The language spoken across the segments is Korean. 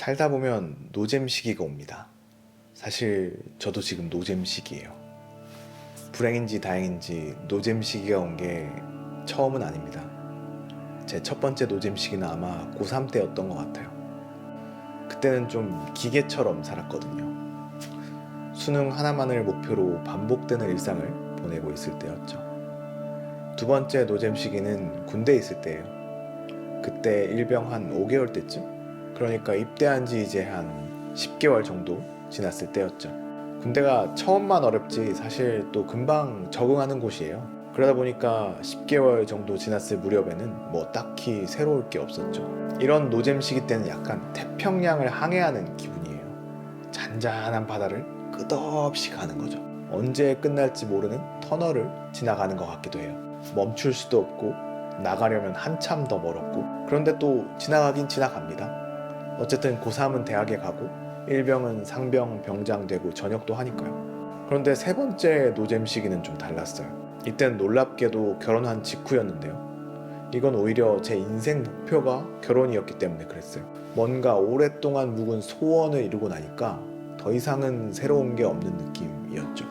살다 보면 노잼 시기가 옵니다. 사실 저도 지금 노잼 시기예요. 불행인지 다행인지 노잼 시기가 온 게 처음은 아닙니다. 제 첫 번째 노잼 시기는 아마 고3 때였던 것 같아요. 그때는 좀 기계처럼 살았거든요. 수능 하나만을 목표로 반복되는 일상을 보내고 있을 때였죠. 두 번째 노잼 시기는 군대에 있을 때예요. 그때 일병 한 5개월 때쯤? 그러니까 입대한 지 이제 한 10개월 정도 지났을 때였죠. 군대가 처음만 어렵지 사실 또 금방 적응하는 곳이에요. 그러다 보니까 10개월 정도 지났을 무렵에는 뭐 딱히 새로울 게 없었죠. 이런 노잼 시기 때는 약간 태평양을 항해하는 기분이에요. 잔잔한 바다를 끝없이 가는 거죠. 언제 끝날지 모르는 터널을 지나가는 것 같기도 해요. 멈출 수도 없고 나가려면 한참 더 멀었고, 그런데 또 지나가긴 지나갑니다. 어쨌든 고3은 대학에 가고 일병은 상병 병장 되고 전역도 하니까요. 그런데 세 번째 노잼 시기는 좀 달랐어요. 이때는 놀랍게도 결혼한 직후였는데요. 이건 오히려 제 인생 목표가 결혼이었기 때문에 그랬어요. 뭔가 오랫동안 묵은 소원을 이루고 나니까 더 이상은 새로운 게 없는 느낌이었죠.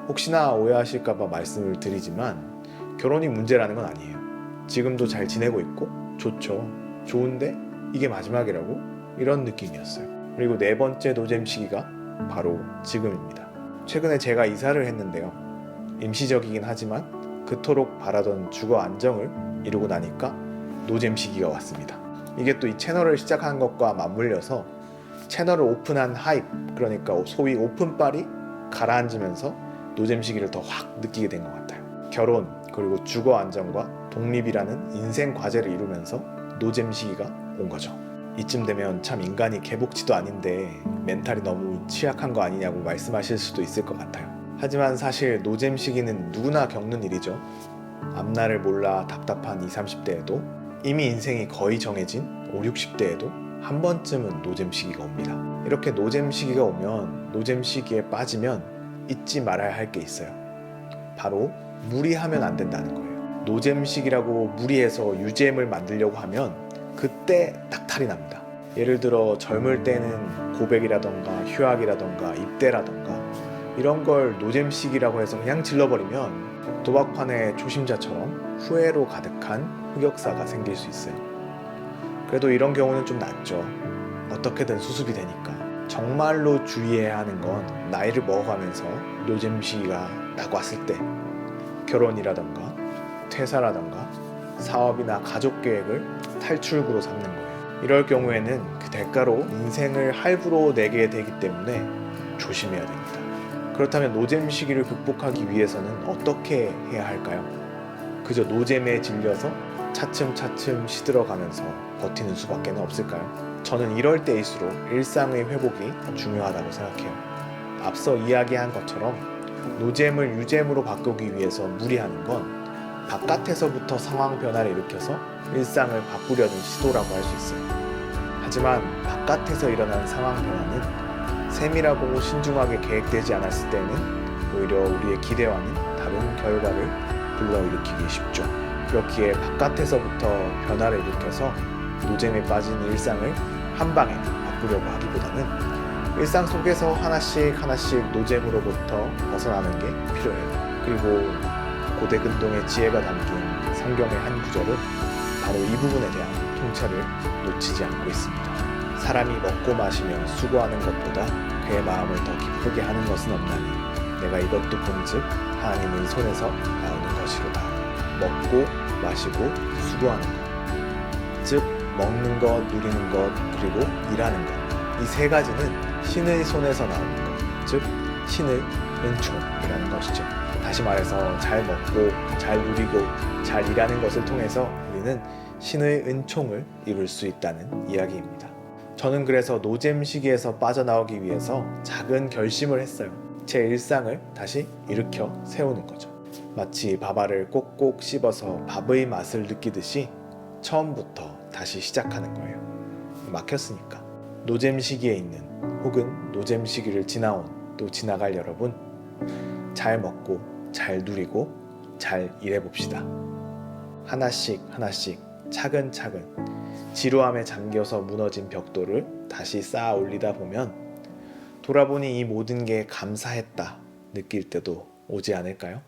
혹시나 오해하실까봐 말씀을 드리지만 결혼이 문제라는 건 아니에요. 지금도 잘 지내고 있고 좋죠. 좋은데 이게 마지막이라고? 이런 느낌이었어요. 그리고 네 번째 노잼 시기가 바로 지금입니다. 최근에 제가 이사를 했는데요. 임시적이긴 하지만 그토록 바라던 주거 안정을 이루고 나니까 노잼 시기가 왔습니다. 이게 또 이 채널을 시작한 것과 맞물려서 채널을 오픈한 하입, 그러니까 소위 오픈빨이 가라앉으면서 노잼 시기를 더 확 느끼게 된 것 같아요. 결혼, 그리고 주거 안정과 독립이라는 인생 과제를 이루면서 노잼 시기가 온 거죠. 이쯤 되면 참 인간이 개복치도 아닌데 멘탈이 너무 취약한 거 아니냐고 말씀하실 수도 있을 것 같아요. 하지만 사실 노잼 시기는 누구나 겪는 일이죠. 앞날을 몰라 답답한 20, 30대에도, 이미 인생이 거의 정해진 5, 60대에도 한 번쯤은 노잼 시기가 옵니다. 이렇게 노잼 시기가 오면, 노잼 시기에 빠지면 잊지 말아야 할 게 있어요. 바로 무리하면 안 된다는 거예요. 노잼 시기라고 무리해서 유잼을 만들려고 하면 그때 딱 탈이 납니다. 예를 들어 젊을 때는 고백이라던가 휴학이라던가 입대라던가 이런 걸 노잼 시기라고 해서 그냥 질러버리면 도박판의 초심자처럼 후회로 가득한 흑역사가 생길 수 있어요. 그래도 이런 경우는 좀 낫죠. 어떻게든 수습이 되니까. 정말로 주의해야 하는 건 나이를 먹어가면서 노잼 시기가 딱 왔을 때 결혼이라던가 퇴사라던가 사업이나 가족 계획을 탈출구로 삼는 거예요. 이럴 경우에는 그 대가로 인생을 할부로 내게 되기 때문에 조심해야 됩니다. 그렇다면 노잼 시기를 극복하기 위해서는 어떻게 해야 할까요? 그저 노잼에 질려서 차츰차츰 시들어가면서 버티는 수밖에 없을까요? 저는 이럴 때일수록 일상의 회복이 중요하다고 생각해요. 앞서 이야기한 것처럼 노잼을 유잼으로 바꾸기 위해서 무리하는 건 바깥에서부터 상황 변화를 일으켜서 일상을 바꾸려는 시도라고 할 수 있어요. 하지만 바깥에서 일어난 상황 변화는 세밀하고 신중하게 계획되지 않았을 때는 오히려 우리의 기대와는 다른 결과를 불러일으키기 쉽죠. 그렇기에 바깥에서부터 변화를 일으켜서 노잼에 빠진 일상을 한 방에 바꾸려고 하기보다는 일상 속에서 하나씩 노잼으로부터 벗어나는 게 필요해요. 그리고 고대근동의 지혜가 담긴 성경의 한 구절은 바로 이 부분에 대한 통찰을 놓치지 않고 있습니다. 사람이 먹고 마시며 수고하는 것보다 그의 마음을 더 기쁘게 하는 것은 없나니 내가 이것도 본즉 하나님의 손에서 나오는 것이로다. 먹고 마시고 수고하는 것, 즉 먹는 것, 누리는 것, 그리고 일하는 것, 이 세 가지는 신의 손에서 나오는 것, 즉 신의 은총이라는 것이죠. 다시 말해서 잘 먹고 잘 누리고 잘 일하는 것을 통해서 우리는 신의 은총을 이룰 수 있다는 이야기입니다. 저는 그래서 노잼 시기에서 빠져나오기 위해서 작은 결심을 했어요. 제 일상을 다시 일으켜 세우는 거죠. 마치 밥알을 꼭꼭 씹어서 밥의 맛을 느끼듯이 처음부터 다시 시작하는 거예요. 막혔으니까. 노잼 시기에 있는, 혹은 노잼 시기를 지나온, 또 지나갈 여러분, 잘 먹고 잘 누리고 잘 일해봅시다. 하나씩 차근차근 지루함에 잠겨서 무너진 벽돌을 다시 쌓아 올리다 보면 돌아보니 이 모든 게 감사했다 느낄 때도 오지 않을까요?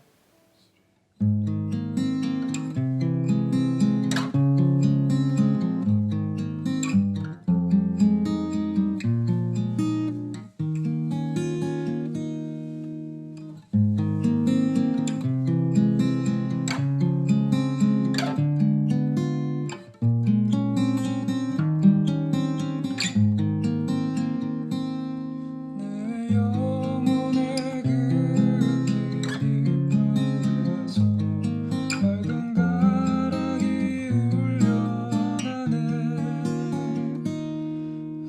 내 영혼의 그 깊은 곳에서 맑은 가락이 울려나네.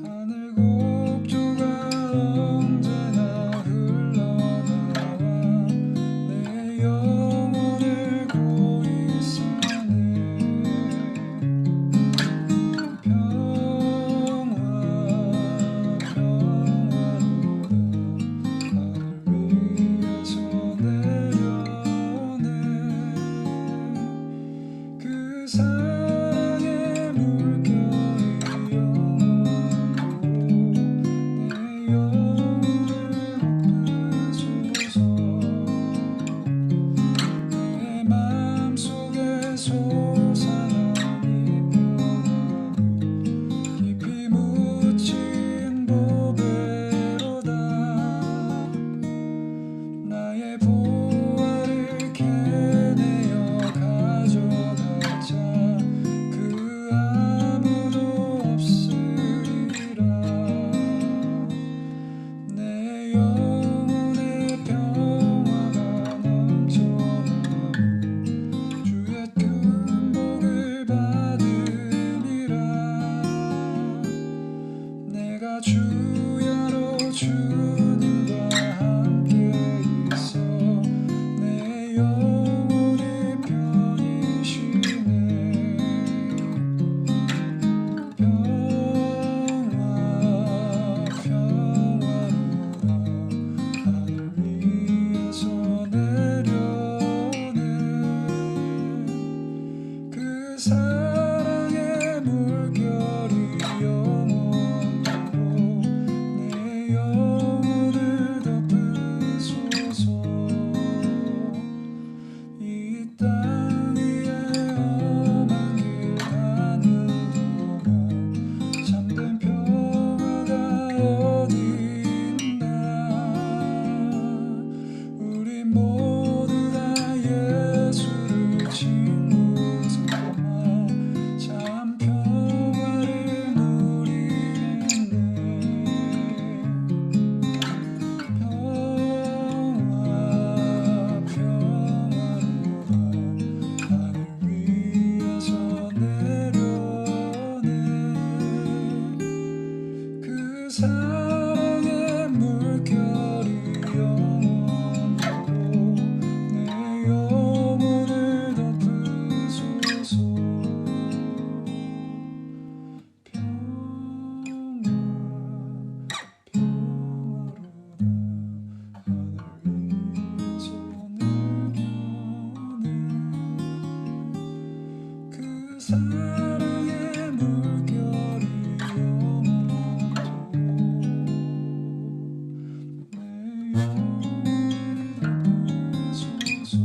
하늘 곡조가 언제나 흘러나와 내 영혼을 고이 써네. 평화 그 사랑의 물결이 영원토록 내 영혼을 덮으소서. 내 맘속에 솟아난 이 평화는 깊이 묻힌 보배로다. 나의 보화를 캐내어 가져가자 그 아무도 없으리라. 내 영혼의 평화가 넘쳐나는 주의 큰 복을 받음이라. 내가 주야로 주님과 함께 있어 내 영혼이 편히 쉬네. 평화로다 하늘 위에서 내려오네. 그 사랑의 물결이 영원토록 내 영혼을 덮으소서. 이 땅 위에 험한 길 가는 동안 참된 평화가 어디 있나. 우리 모두 다 예수를 친구 삼아 참 평화를 누리겠네. 평화로다 하늘 위에서 내려오네. 그 사랑의 물결이 영원토록 내 영혼을 덮으소서. 그 사랑의 물결이 영원토록 내 영혼을 덮으소서.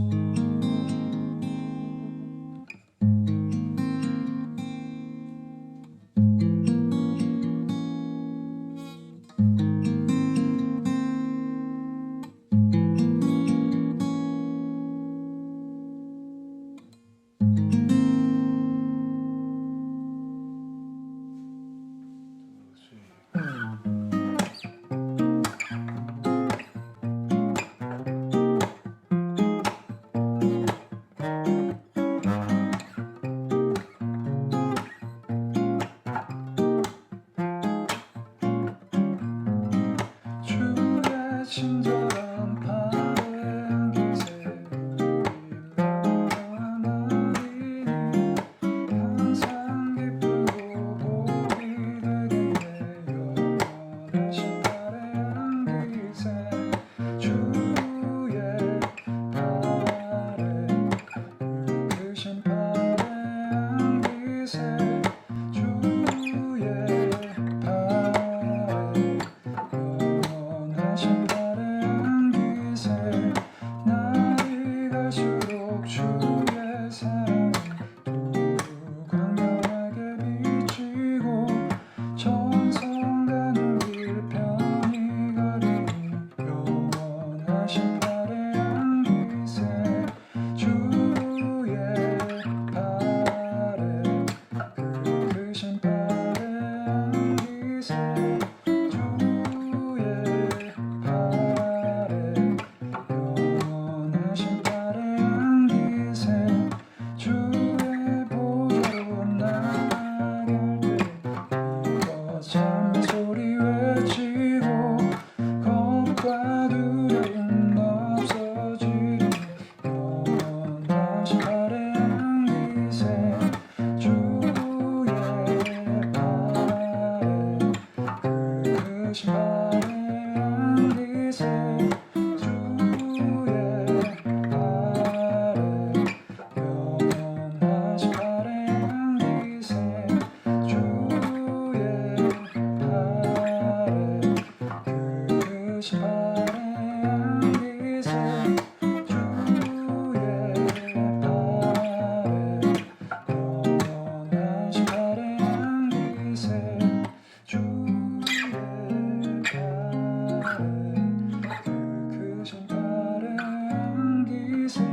기세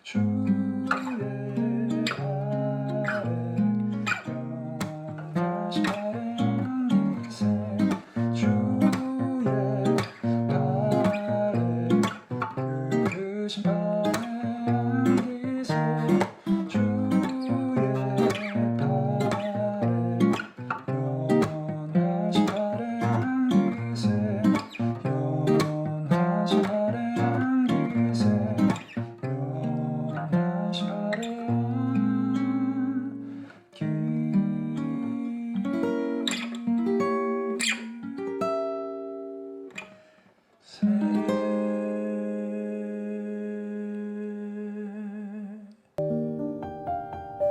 주의 아래 영원하신 아래 기세 주의 아래 크신 발의 기세 주의 아래 영원하신 발의 기세 영원하신 발의 기세 영원하신 발의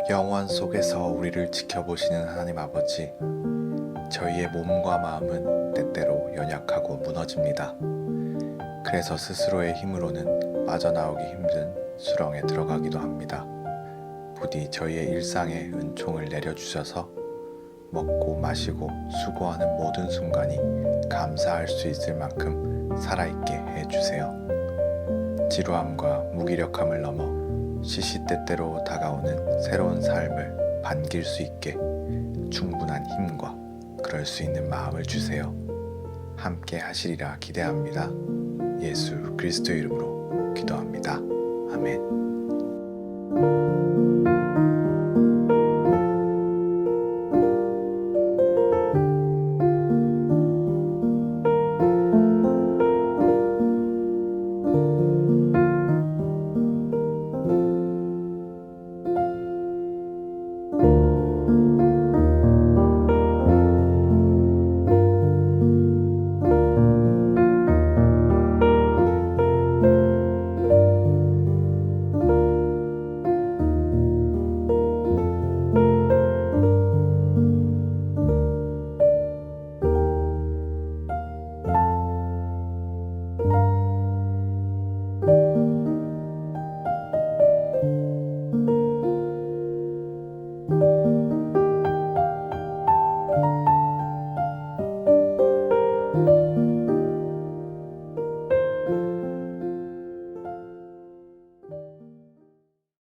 영원 속에서 우리를 지켜보시는 하나님 아버지, 저희의 몸과 마음은 때때로 연약하고 무너집니다. 그래서 스스로의 힘으로는 빠져나오기 힘든 수렁에 들어가기도 합니다. 부디 저희의 일상에 은총을 내려주셔서 먹고 마시고 수고하는 모든 순간이 감사할 수 있을 만큼 살아있게 해주세요. 지루함과 무기력함을 넘어 시시때때로 다가오는 새로운 삶을 반길 수 있게 충분한 힘과 그럴 수 있는 마음을 주세요. 함께 하시리라 기대합니다. 예수 그리스도 이름으로 기도합니다. 아멘.